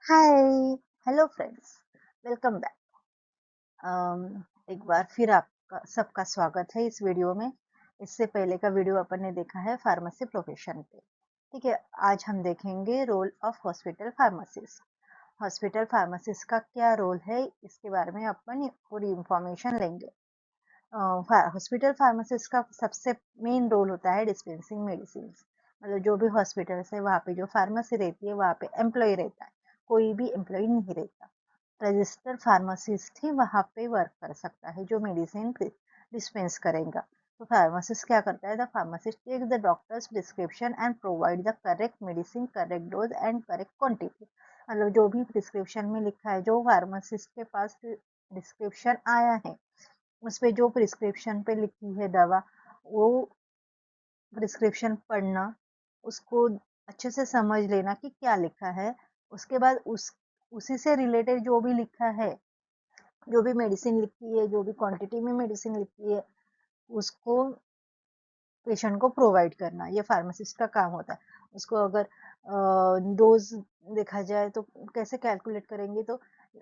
हाय, hello friends, welcome back. एक बार फिर आपका सबका स्वागत है इस वीडियो में। इससे पहले का वीडियो अपन ने देखा है फार्मेसी प्रोफेशन पे। ठीक है, आज हम देखेंगे role of hospital pharmacist. Hospital pharmacist का क्या रोल है, इसके बारे में अपन पूरी इंफॉर्मेशन लेंगे। हॉस्पिटल फार्मासिस्ट का सबसे मेन रोल होता है डिस्पेंसिंग मेडिसिन। मतलब जो भी हॉस्पिटल है वहाँ पे जो फार्मेसी रहती है वहाँ पे एम्प्लॉय रहता है, कोई भी एम्प्लॉय नहीं रहता। रजिस्टर्ड फार्मासिस्ट ही वहाँ पे वर्क कर सकता है जो मेडिसिन डिस्पेंस करेगा। तो फार्मासिस्ट क्या करता है? The pharmacist take the doctor's prescription and provide the correct medicine, correct dose and correct quantity. मतलब जो भी प्रिस्क्रिप्शन में लिखा है, जो फार्मासिस्ट के पास प्रिस्क्रिप्शन आया है, उस पे जो प्रिस्क्रिप्शन पे लिखी है दवा, वो प्रिस्क्रिप्शन पढ़ना, उसको अच्छे से समझ लेना कि क्या लिखा है। उसके बाद उसी से रिलेटेड जो भी लिखा है, जो भी मेडिसिन लिखी है, जो भी क्वांटिटी में मेडिसिन लिखी है, उसको पेशेंट को प्रोवाइड करना, ये फार्मासिस्ट का काम होता है। उसको अगर डोज देखा जाए तो कैसे कैलकुलेट करेंगे? तो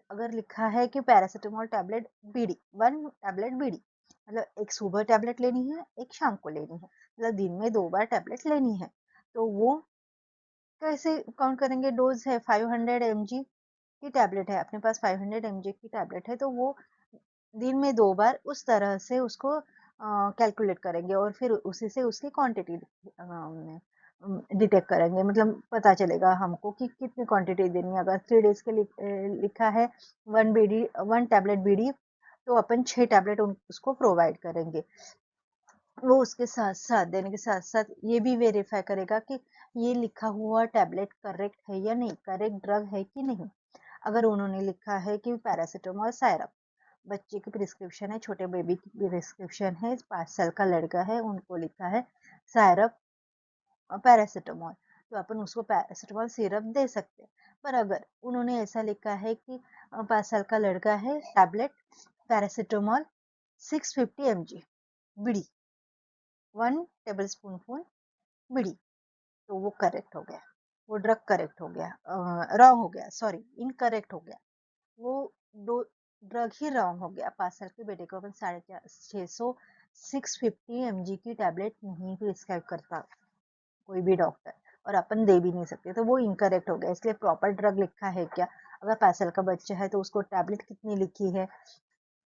अगर लिखा है कि paracetamol tablet BD, 1 tablet BD, मतलब एक सुबह टैबलेट लेनी है, एक शाम को लेनी है, मतलब दिन में 2 बार टैबलेट लेनी है। तो वो कैसे काउंट करेंगे? डोज है 500 mg की टैबलेट है, अपने पास 500 mg की टैबलेट है, तो वो दिन में 2 बार उस तरह से उसको कैलकुलेट करेंगे और फिर उसी से उसकी क्वांटिटी डिटेक्ट करेंगे। मतलब पता चलेगा हमको कि कितनी क्वांटिटी देनी है। अगर 3 डेज के लिए लिखा है 1 टैबलेट बीडी, तो अपन 6 टैबलेट उसको प्रोवाइड करेंगे। वो उसके साथ साथ देने के साथ साथ ये भी वेरीफाई करेगा कि ये लिखा हुआ टैबलेट करेक्ट है या नहीं, करेक्ट ड्रग है कि नहीं। अगर उन्होंने लिखा है कि पैरासिटामोल सायरप, बच्चे की प्रिस्क्रिप्शन है, छोटे बेबी की प्रिस्क्रिप्शन है, 5 साल का लड़का है, उनको लिखा है सायरप पैरासिटामोल, तो अपन उसको पैरासिटामोल सिरप दे सकते हैं। पर अगर उन्होंने ऐसा लिखा है कि 5 साल का लड़का है, tablet paracetamol 650 mg BD, 1 tablespoon BD, तो वो करेक्ट हो गया, वो ड्रग करेक्ट हो गया, रॉन्ग हो गया, सॉरी इनकरेक्ट हो गया। वो दो ड्रग ही रॉन्ग हो गया। 5 साल के बेटे को अपन 650 650 mg की टैबलेट नहीं प्रिस्क्राइब करता कोई भी डॉक्टर, और अपन दे भी नहीं सकते, तो वो इनकरेक्ट हो गया। इसलिए प्रॉपर ड्रग लिखा है क्या? अगर 5 साल का बच्चा है तो उसको टैबलेट कितनी लिखी है,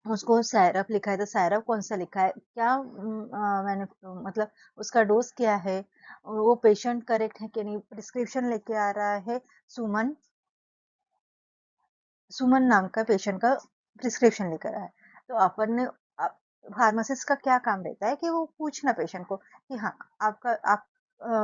उसको सायरप लिखा है तो सायरप कौन सा लिखा है, क्या मैंने मतलब उसका डोज क्या है, वो पेशेंट करेक्ट है कि नहीं। प्रिस्क्रिप्शन लेके आ रहा है सुमन, सुमन नाम का पेशेंट का प्रिस्क्रिप्शन लेकर आया है, तो अपन ने फार्मासिस्ट का क्या काम रहता है कि वो पूछना पेशेंट को कि हाँ, आपका आप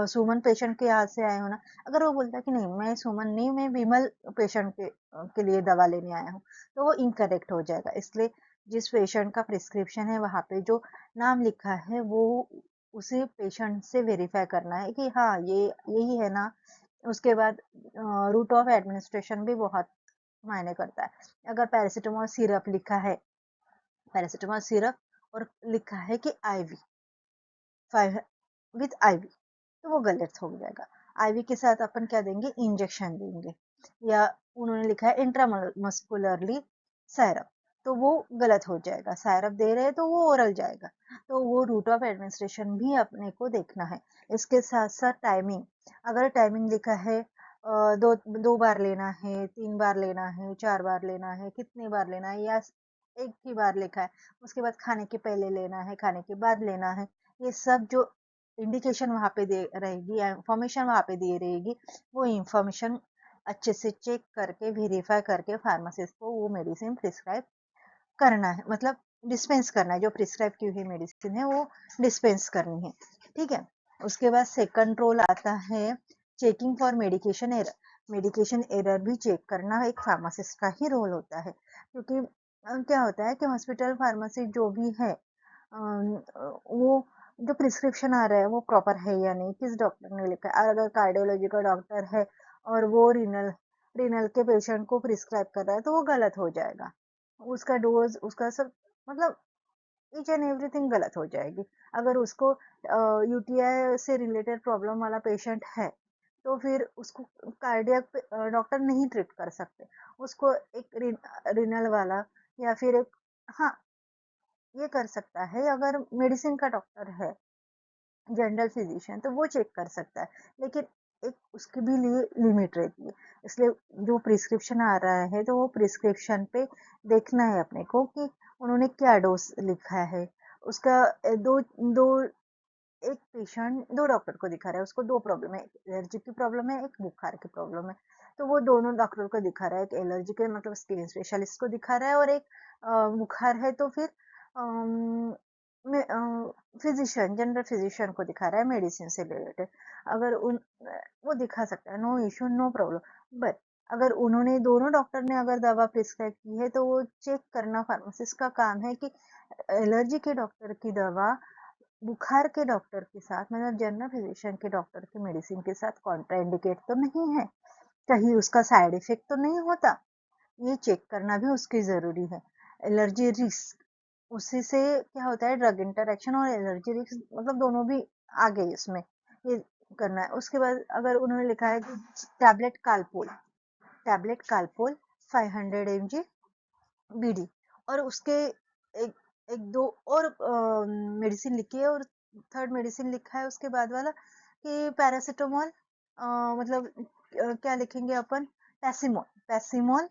सुमन पेशेंट के यहाँ से आए हो ना। अगर वो बोलता है कि नहीं, मैं सुमन नहीं, मैं विमल पेशेंट के लिए दवा लेने आया हूँ, तो वो इनकरेक्ट हो जाएगा। इसलिए जिस पेशेंट का प्रिस्क्रिप्शन है वहाँ पे जो नाम लिखा है, वो उसी पेशेंट से वेरीफाई करना है कि हाँ, ये यही है ना। उसके बाद रूट ऑफ एडमिनिस्ट्रेशन भी बहुत मायने करता है। अगर पैरासिटामोल सिरप लिखा है, पैरासिटामोल सिरप, और लिखा है कि आईवी, 5 विथ आईवी, तो वो गलत हो जाएगा। आईवी के साथ अपन क्या देंगे? इंजेक्शन देंगे। या उन्होंने लिखा है इंट्रामस्कुलरली सायरप, तो वो गलत हो जाएगा। सायरप दे रहे हैं तो वो ओरल जाएगा। तो वो रूट ऑफ एडमिनिस्ट्रेशन भी अपने को देखना है। इसके साथ साथ टाइमिंग, अगर टाइमिंग लिखा है दो 2 बार लेना है, 3 बार लेना है, 4 बार लेना है, कितनी बार लेना है, या एक ही बार लिखा है, उसके बाद खाने के पहले लेना है, खाने के बाद लेना है, ये सब जो इंडिकेशन वहाँ पे दे रहेगी या इंफॉर्मेशन वहाँ पे दी रहेगी, वो इंफॉर्मेशन अच्छे से चेक करके वेरीफाई करके फार्मासिस्ट को वो मेडिसिन प्रिस्क्राइब करना है, मतलब डिस्पेंस करना है। जो प्रिस्क्राइब की हुई मेडिसिन है वो डिस्पेंस करनी है। ठीक है। उसके बाद सेकंड रोल आता है checking for medication error. Medication error भी चेक करना एक फार्मासिस्ट का ही रोल होता है, क्योंकि क्या होता है कि हॉस्पिटल फार्मेसी जो भी है, वो जो प्रिस्क्रिप्शन आ रहा है वो प्रॉपर है या नहीं, किस डॉक्टर ने लिखा है। और अगर कार्डियोलॉजी का डॉक्टर है और वो रीनल रीनल के पेशेंट को प्रिस्क्राइब कर रहा है, तो वो गलत हो जाएगा। उसका डोज, उसका सब, मतलब ईच एंड एवरीथिंग गलत हो जाएगी। अगर उसको यूटीआई से रिलेटेड प्रॉब्लम वाला पेशेंट है, तो फिर उसको कार्डियक डॉक्टर नहीं ट्रीट कर सकते, उसको एक रिनल वाला या फिर एक, हाँ, ये कर सकता है अगर मेडिसिन का डॉक्टर है, जनरल फिजिशियन, तो वो चेक कर सकता है। लेकिन एक उसके भी लिए लिमिट रहती है, इसलिए जो प्रिस्क्रिप्शन आ रहा है तो वो प्रिस्क्रिप्शन पे देखना है अपने को कि उन्होंने क्या डोज लिखा है उसका। दो दो एक पेशेंट दो डॉक्टर को दिखा रहा है, उसको दो प्रॉब्लम है, एक एलर्जी की प्रॉब्लम है, एक बुखार की प्रॉब्लम है। तो वो दोनों डॉक्टर को दिखा रहा है, एक एलर्जी के मतलब स्किन स्पेशलिस्ट को दिखा रहा है, और एक बुखार है तो फिर फिजिशियन, जनरल फिजिशियन को दिखा रहा है मेडिसिन से रिलेटेड। अगर उन वो दिखा सकता है, no issue, no problem. But अगर उन्होंने, दोनों डॉक्टर ने अगर दवा प्रिस्क्राइब की है तो वो चेक करना फार्मासिस्ट का काम है कि एलर्जी के डॉक्टर की दवा बुखार के डॉक्टर के साथ, मतलब जनरल फिजिशियन के डॉक्टर की मेडिसिन के साथ कॉन्ट्राइंडिकेट तो नहीं है, कहीं उसका साइड इफेक्ट तो नहीं होता, ये चेक करना भी उसकी जरूरी है। एलर्जी रिस्क, उसी से क्या होता है, ड्रग इंटरेक्शन और एलर्जी रिस्क, मतलब दोनों भी आ गए इसमें, ये करना है। उसके बाद अगर उन्होंने लिखा है कि tablet Calpol, tablet Calpol 500 mg BD, और उसके एक एक दो और मेडिसिन लिखी है, और थर्ड मेडिसिन लिखा है उसके बाद वाला कि पैरासिटामोल, मतलब क्या लिखेंगे अपन, पैसिमोल, पैसिमोल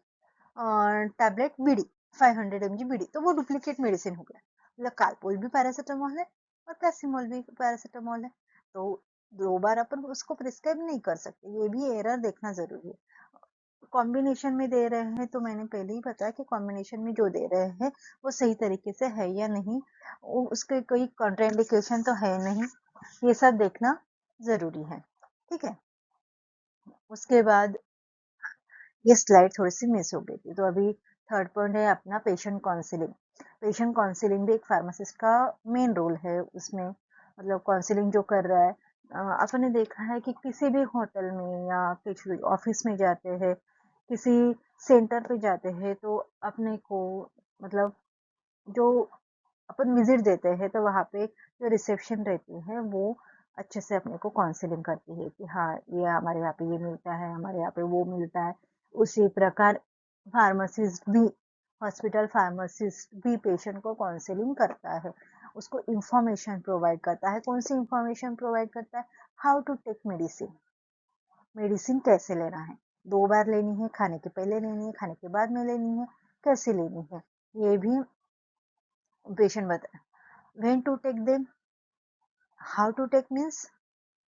टैबलेट बीडी 500 mg बीडी, तो वो डुप्लीकेट मेडिसिन हो गया, मतलब कालपोल भी पैरासिटामोल है और पैसिमोल भी पैरासिटामोल है। तो दो बार अपन उसको प्रिस्क्राइब नहीं कर सकते, ये भी एरर देखना जरूरी है। कॉम्बिनेशन में दे रहे हैं तो मैंने पहले ही बताया कि कॉम्बिनेशन में जो दे रहे हैं वो सही तरीके से है या नहीं, उसके कोई कॉन्ट्राइंडिकेशन तो है नहीं, ये सब देखना जरूरी है। ठीक है, उसके बाद ये स्लाइड थोड़ी सी मिस हो गई थी, तो अभी थर्ड पॉइंट है अपना पेशेंट काउंसलिंग। पेशेंट काउंसलिंग भी एक फार्मासिस्ट का मेन रोल है उसमें, मतलब काउंसलिंग जो कर रहा है। अपन ने देखा है कि किसी भी होटल में या किसी ऑफिस में जाते हैं, किसी सेंटर पे जाते हैं, तो अपने को, मतलब जो अपन विजिट देते हैं तो वहाँ पे जो रिसेप्शन रहती है वो अच्छे से अपने को काउंसलिंग करती है कि हाँ, ये हमारे यहाँ पे ये मिलता है, हमारे यहाँ पे वो मिलता है। उसी प्रकार फार्मासिस्ट भी, हॉस्पिटल फार्मासिस्ट भी पेशेंट को काउंसलिंग करता है, उसको इंफॉर्मेशन प्रोवाइड करता है। कौन सी इंफॉर्मेशन प्रोवाइड करता है, how to take medicine, medicine कैसे लेना है, दो बार लेनी है, खाने के पहले लेनी है, खाने के बाद में लेनी है, कैसे लेनी है, ये भी पेशेंट बताए। When to take them, how to take means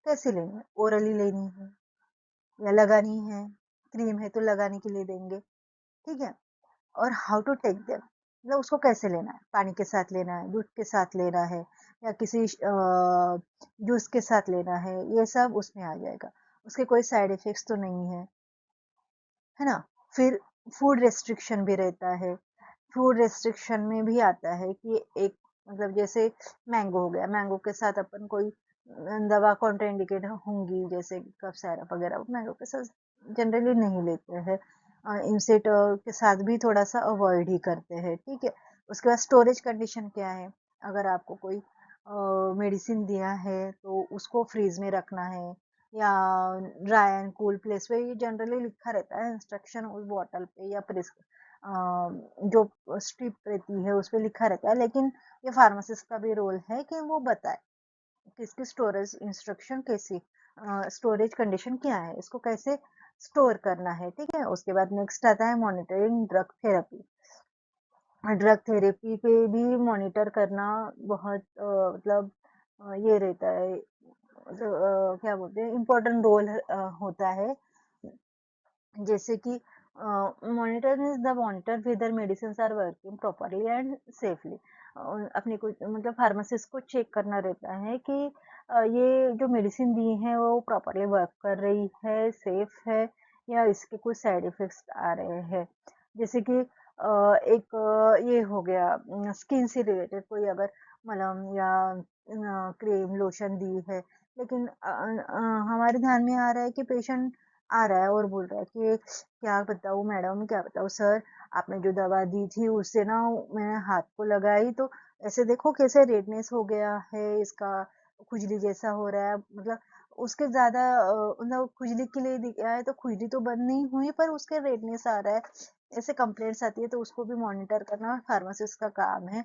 कैसे लेनी है, ओरली लेनी है या लगानी है, क्रीम है तो लगाने के लिए देंगे, ठीक है। और हाउ टू टेक देम, मतलब उसको कैसे लेना है, पानी के साथ लेना है, दूध के साथ लेना है, या किसी जूस के साथ लेना है, ये सब उसमें आ जाएगा। उसके कोई साइड इफेक्ट्स तो नहीं है ना। फिर फूड रेस्ट्रिक्शन भी रहता है, फूड रेस्ट्रिक्शन में भी आता है कि एक, मतलब जैसे मैंगो हो गया, मैंगो के साथ अपन कोई दवा कॉन्ट्राइंडिकेट होंगी, जैसे कफ सिरप वगैरह मैंगो के साथ जनरली नहीं लेते हैं, इंसेट के साथ भी थोड़ा सा अवॉइड ही करते हैं, ठीक है। उसके बाद स्टोरेज कंडीशन क्या है, अगर आपको कोई मेडिसिन दिया है तो उसको फ्रीज में रखना है या ड्राई एंड कूल प्लेस पे, ये जनरली लिखा रहता है इंस्ट्रक्शन उस बॉटल पे या जो स्ट्रिप रहती है उस पे लिखा रहता है, लेकिन ये फार्मासिस्ट का भी रोल है कि वो बताए किसकी स्टोरेज इंस्ट्रक्शन कैसी, स्टोरेज कंडीशन क्या है, इसको कैसे स्टोर करना है, ठीक है। उसके बाद नेक्स्ट आता है monitoring drug therapy. Drug therapy पे भी मॉनिटर करना बहुत मतलब ये रहता है, मतलब क्या बोलते हैं, इम्पोर्टेंट रोल होता है। जैसे कि monitor is the monitor whether medicine are working properly and safely. अपने को, मतलब फार्मासिस्ट को चेक करना रहता है कि ये जो मेडिसिन दी है वो प्रॉपरली वर्क कर रही है, सेफ है, या इसके कुछ साइड इफेक्ट्स आ रहे हैं। जैसे कि एक ये हो गया, स्किन से रिलेटेड कोई अगर मलहम या क्रीम लोशन दी है, लेकिन हमारे ध्यान में आ रहा है कि पेशेंट आ रहा है और बोल रहा है कि क्या बताऊँ मैडम, क्या बताऊँ सर, आपने जो दवा दी थी उससे ना मैंने हाथ को लगाई तो ऐसे देखो कैसे रेडनेस हो गया है, इसका खुजली जैसा हो रहा है, मतलब उसके ज़्यादा मतलब खुजली के लिए दिया है तो खुजली तो बंद नहीं हुई पर उसके रेडनेस आ रहा है, ऐसे कंप्लेंट्स आती है तो उसको भी मॉनिटर करना फार्मासिस्ट का काम है।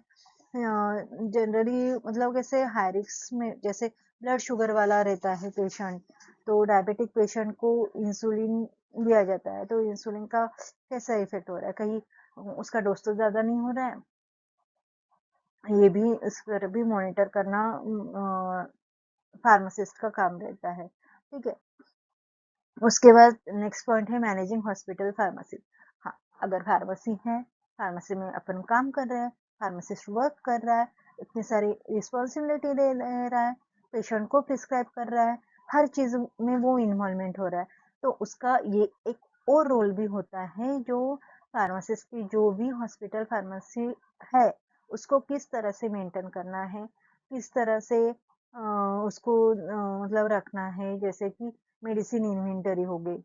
जनरली मतलब कैसे हाई रिस्क में जैसे ब्लड शुगर वाला रहता है पेशेंट, तो डायबिटिक पेशेंट को इंसुलिन दिया जाता है, तो इंसुलिन का कैसा इफेक्ट हो रहा है, कहीं उसका डोज तो ज़्यादा नहीं हो रहा है, ये भी इस पर भी मॉनिटर करना फार्मासिस्ट का काम रहता है। ठीक है। उसके बाद नेक्स्ट पॉइंट है मैनेजिंग हॉस्पिटल फार्मेसी। हाँ, अगर फार्मेसी है, फार्मेसी में अपन काम कर रहे हैं, फार्मासिस्ट वर्क कर रहा है, इतनी सारी रिस्पॉन्सिबिलिटी ले रहा है, पेशेंट को प्रिस्क्राइब कर रहा है, हर चीज में वो इन्वॉल्वमेंट हो रहा है, तो उसका ये एक और रोल भी होता है जो फार्मासिस्ट की जो भी हॉस्पिटल फार्मेसी है उसको किस तरह से मेंटेन करना है, किस तरह से उसको मतलब रखना है, जैसे कि मेडिसिन इन्वेंटरी हो गई,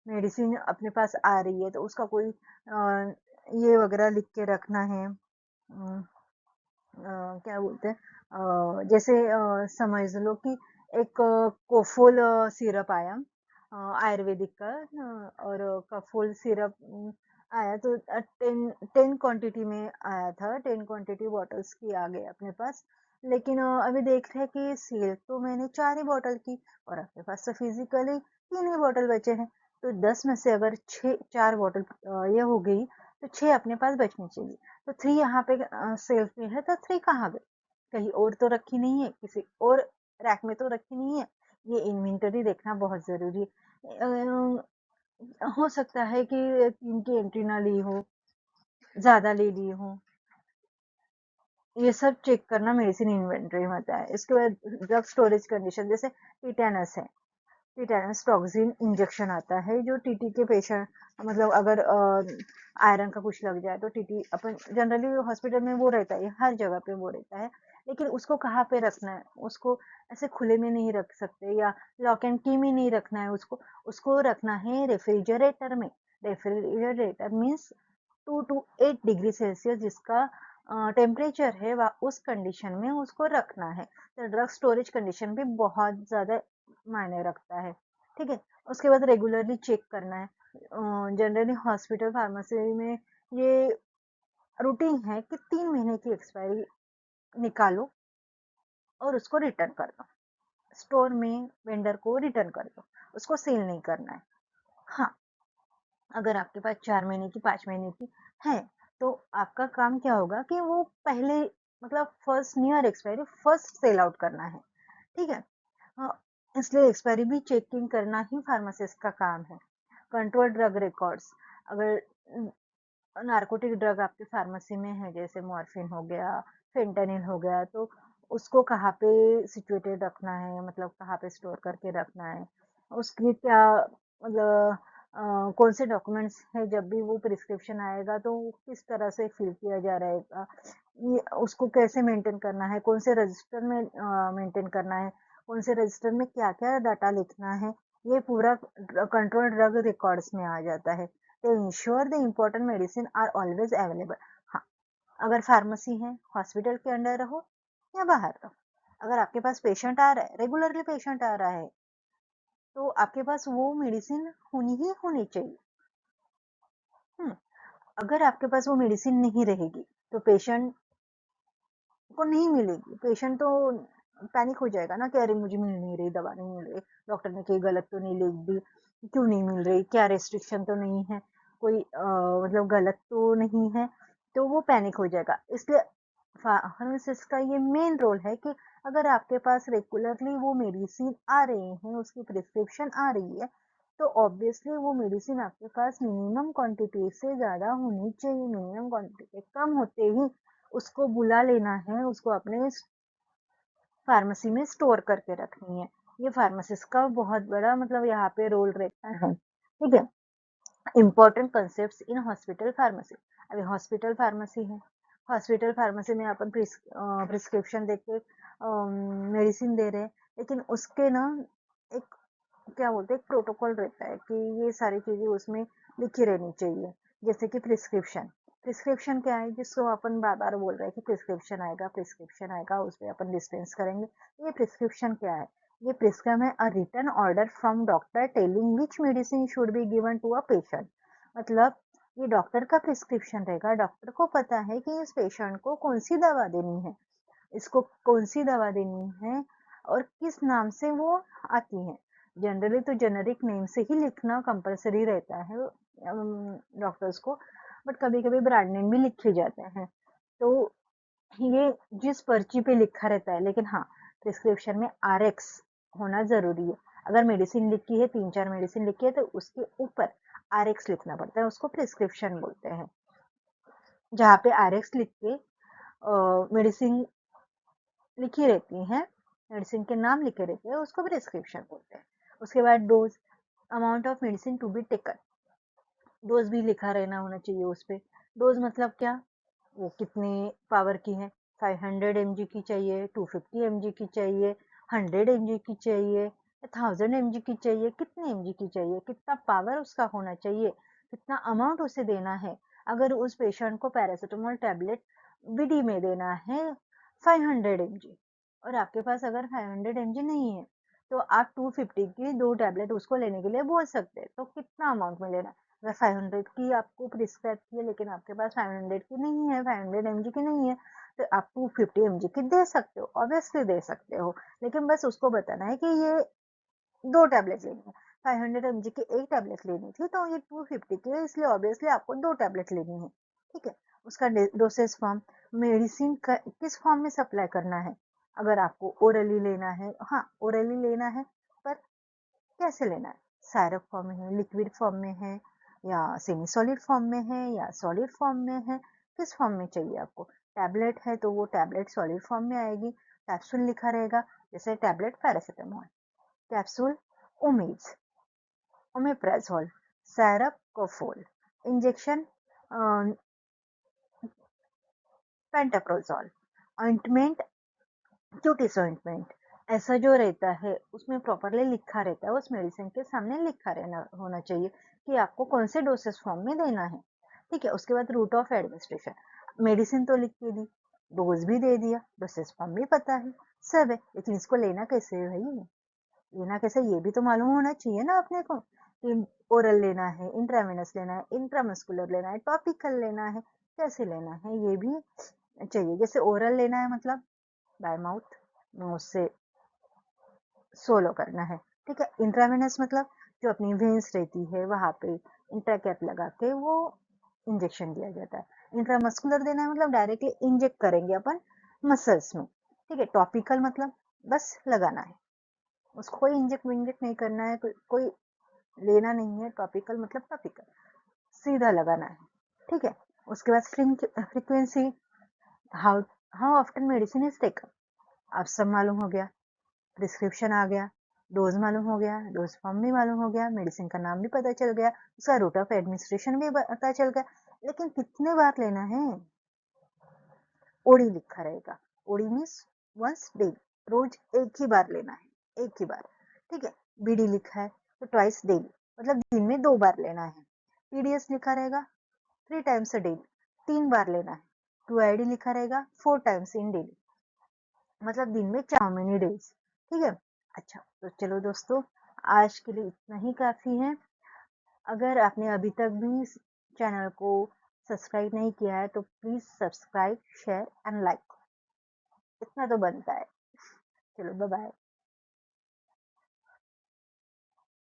मेडिसिन अपने पास आ रही है तो उसका कोई ये वगैरह लिख के रखना है। क्या बोलते हैं, जैसे समझ लो कि एक कोफोल सिरप आया, आयुर्वेदिक का, और कफोल सिरप आया, तो 10 क्वांटिटी में आया था, 10 क्वांटिटी बॉटल्स की आ गए अपने पास, लेकिन अभी देख रहे हैं कि सेल तो मैंने 4 ही बॉटल की और अपने पास तो फिजिकली 3 ही बॉटल बचे हैं, तो 10 में से अगर 4 बॉटल ये हो गई तो 6 अपने पास बचनी चाहिए, तो 3 यहाँ पे सेल्फ में है, तो 3 कहाँ गए, कहीं और तो रखी नहीं है, किसी और रैक में तो रखी नहीं है, ये इन्वेंटरी देखना बहुत जरूरी है। हो सकता है कि 3 की एंट्री ना ली हो, ज्यादा ले ली हो, ये सब चेक करना मेडिसिन इन्वेंटरी में आता है। इसके बाद ड्रग स्टोरेज कंडीशन, जैसे टिटेनस है, टिटेनस टॉक्सिन इंजेक्शन आता है जो टीटी के पेशेंट, मतलब अगर आयरन का कुछ लग जाए तो टीटी अपन जनरली हॉस्पिटल में वो रहता है, हर जगह पे वो रहता है, लेकिन उसको कहाँ पे रखना है, उसको ऐसे खुले में नहीं रख सकते या लॉक एंड की में नहीं रखना है, उसको उसको रखना है रेफ्रिजरेटर में। Refrigerator means 2 to 8 degree Celsius जिसका टेम्परेचर है, वह उस कंडीशन में उसको रखना है, तो ड्रग स्टोरेज कंडीशन भी बहुत ज्यादा मायने रखता है। ठीक है। उसके बाद रेगुलरली चेक करना है, जनरली हॉस्पिटल फार्मेसी में ये रूटीन है कि 3 महीने की एक्सपायरी निकालो और उसको रिटर्न कर दो, स्टोर में वेंडर को रिटर्न कर दो, उसको सेल नहीं करना है। हाँ, अगर आपके पास 4 महीने की 5 महीने की है तो आपका काम क्या होगा कि वो पहले मतलब first near expiry first sell out करना है। ठीक है। हाँ, इसलिए एक्सपायरी भी चेकिंग करना ही फार्मासिस्ट का काम है। कंट्रोल ड्रग रिकॉर्ड्स, अगर नार्कोटिक ड्रग आपकी फार्मेसी में है जैसे मॉर्फिन हो गया, फेंटानिल हो गया, तो उसको कहाँ पे सिचुएटेड रखना है, मतलब कहाँ पे स्टोर करके रखना है, उसकी क्या मतलब कौन से डॉक्यूमेंट्स है, जब भी वो प्रिस्क्रिप्शन आएगा तो वो किस तरह से फिल किया जा रहेगा, ये उसको कैसे मेंटेन करना है, कौन से रजिस्टर में मेंटेन करना है, कौन से रजिस्टर में क्या क्या डाटा लिखना है, ये पूरा कंट्रोल ड्रग रिकॉर्ड्स में आ जाता है। तो ensure the important medicine are always available. हाँ, अगर फार्मेसी है, हॉस्पिटल के अंडर रहो या बाहर रहो, अगर आपके पास पेशेंट आ रहा है, रेगुलरली पेशेंट आ रहा है, तो आपके पास वो मेडिसिन होनी ही होनी चाहिए। हम्म, अगर आपके पास वो मेडिसिन नहीं रहेगी तो पेशेंट को नहीं मिलेगी, पेशेंट तो पैनिक हो जाएगा ना कि अरे मुझे मिल नहीं रही, दवा नहीं मिल रही, डॉक्टर ने कोई गलत तो नहीं लिख दी, क्यों नहीं मिल रही, क्या रेस्ट्रिक्शन तो नहीं है, कोई मतलब गलत तो नहीं है, तो वो पैनिक हो जाएगा। इसलिए फार्मासिस्ट का ये मेन रोल है कि अगर आपके पास रेगुलरली वो मेडिसिन आ रही है, उसकी प्रिस्क्रिप्शन आ रही है, तो ऑब्वियसली वो मेडिसिन आपके पास मिनिमम क्वांटिटी से ज्यादा होनी चाहिए, मिनिमम क्वांटिटी कम होते ही उसको बुला लेना है, उसको अपने फार्मेसी में स्टोर करके रखनी है। ये फार्मासिस्ट का बहुत बड़ा मतलब यहाँ पे रोल रहता है। ठीक है। Important concept in hospital pharmacy, अभी हॉस्पिटल फार्मेसी है, हॉस्पिटल फार्मेसी में अपन प्रिस्क्रिप्शन देके मेडिसिन दे रहे हैं, लेकिन उसके ना एक क्या बोलते हैं, एक प्रोटोकॉल रहता है कि ये सारी चीजें उसमें लिखी रहनी चाहिए, जैसे कि प्रिस्क्रिप्शन, प्रिस्क्रिप्शन क्या है जिसको अपन बार बार बोल रहे हैं कि प्रिस्क्रिप्शन आएगा, प्रिस्क्रिप्शन आएगा, उस पर अपन डिस्पेंस करेंगे, ये प्रिस्क्रिप्शन क्या है, ये प्रिस्क्राइब है a written order from doctor telling which medicine should be given to a patient. मतलब ये डॉक्टर का प्रिस्क्रिप्शन रहेगा, डॉक्टर को पता है कि इस पेशेंट को कौन सी दवा देनी है, इसको कौन सी दवा देनी है और किस नाम से वो आती है। जनरली तो जेनेरिक नेम से ही लिखना कंपलसरी रहता है डॉक्टर्स को, बट कभी कभी ब्रांड नेम भी लिखे जाते हैं। तो ये जिस पर्ची पे लिखा रहता है, लेकिन हाँ प्रिस्क्रिप्शन में RX होना जरूरी है। अगर मेडिसिन लिखी है, 3-4 मेडिसिन लिखी है, तो उसके ऊपर RX लिखना पड़ता है, उसको प्रिस्क्रिप्शन बोलते हैं। जहाँ पे RX लिख के मेडिसिन लिखी रहती है, मेडिसिन के नाम लिखे रहते हैं, उसको प्रिस्क्रिप्शन बोलते हैं। उसके बाद dose, amount of medicine to be taken, dose भी लिखा रहना होना चाहिए उस पे। डोज मतलब क्या, वो कितने पावर की है, 500 mg की चाहिए, 250 mg की चाहिए, 100 mg की चाहिए, 1000 mg की चाहिए, कितने mg की चाहिए, कितना पावर उसका होना चाहिए, कितना अमाउंट उसे देना है। अगर उस पेशेंट को पैरासिटामोल टैबलेट विडी में देना है 500 mg, और आपके पास अगर 500 mg नहीं है, तो आप 250 की 2 टैबलेट उसको लेने के लिए बोल सकते हैं। तो कितना अमाउंट में लेना है, अगर 500 की आपको प्रिस्क्राइब की है, लेकिन आपके पास 500 की नहीं है, 500 mg की नहीं है, तो आप 250 mg की दे सकते हो, ऑब्वियसली दे सकते हो। लेकिन बस उसको बताना है कि ये 2 टैबलेट लेनी है, 500 mg की 1 टैबलेट लेनी थी, तो ये 250 की है, इसलिए ऑब्वियसली आपको 2 टैबलेट लेनी है। ठीक है। उसका डोसेज फॉर्म, मेडिसिन किस फॉर्म में सप्लाई करना है। अगर आपको ओरली लेना है, हाँ ओरली लेना है, पर कैसे लेना है, सायरप फॉर्म में है, लिक्विड फॉर्म में है, या सेमी सॉलिड फॉर्म में है, या सॉलिड फॉर्म में है, किस फॉर्म में चाहिए आपको। टैबलेट है तो वो टैबलेट सॉलिड फॉर्म में आएगी, कैप्सूल लिखा रहेगा, जैसे tablet paracetamol, capsule Omez, omeprazole, syrup Cofol, injection pantoprazole, ointment Cutis ointment. ऐसा जो रहता है उसमें प्रॉपरली लिखा रहता है, उस मेडिसिन के सामने लिखा रहना होना चाहिए कि आपको कौन से डोसेस फॉर्म में देना है। ठीक है। उसके बाद रूट ऑफ एडमिनिस्ट्रेशन, मेडिसिन तो लिख के दी, डोज भी दे दिया, डोसेस फॉर्म भी पता है, सब है, लेकिन इसको लेना कैसे है भाई, लेना कैसे ये भी तो मालूम होना चाहिए ना अपने को, कि ओरल लेना है, इंट्रावेनस लेना है, इंट्रामस्कुलर लेना है, टॉपिकल लेना है, कैसे लेना है ये भी चाहिए। जैसे ओरल लेना है मतलब बाय माउथ, मुंह से सोलो करना है। ठीक है। इंट्रावेनस मतलब जो अपनी वेन्स रहती है वहां पे इंट्राकैप लगा के वो इंजेक्शन दिया जाता है। इंट्रामस्कुलर देना है मतलब डायरेक्टली इंजेक्ट करेंगे अपन मसल्स में। ठीक है। टॉपिकल मतलब बस लगाना है, उसको कोई इंजेक्ट विंजेक्ट नहीं करना है, कोई लेना नहीं है। टॉपिकल मतलब टॉपिकल, सीधा लगाना है। ठीक है। उसके बाद frequency, how how often medicine is taken, आप सब मालूम हो गया, प्रिस्क्रिप्शन आ गया, डोज मालूम हो गया, डोज फॉर्म भी मालूम हो गया, मेडिसिन का नाम भी पता चल गया, उसका रूट ऑफ एडमिनिस्ट्रेशन भी पता चल गया। लेकिन कितने बार लेना है, ओडी लिखा रहेगा, ओडी मीन्स वंस डेली, रोज एक ही बार लेना है, एक ही बार। ठीक है। बीडी लिखा है तो ट्वाइस डेली, मतलब दिन में 2 बार लेना है। पीडीएस लिखा रहेगा 3 टाइम्स अ डेली, 3 बार लेना है। 2ID लिखा रहेगा 4 टाइम्स इन डेली, मतलब दिन में 4 मिनी डेज। ठीक है। अच्छा, तो चलो दोस्तों, आज के लिए इतना ही काफी है। अगर आपने अभी तक भी इस चैनल को सब्सक्राइब नहीं किया है, तो please subscribe, share and like, इतना तो बनता है। चलो बाय बाय।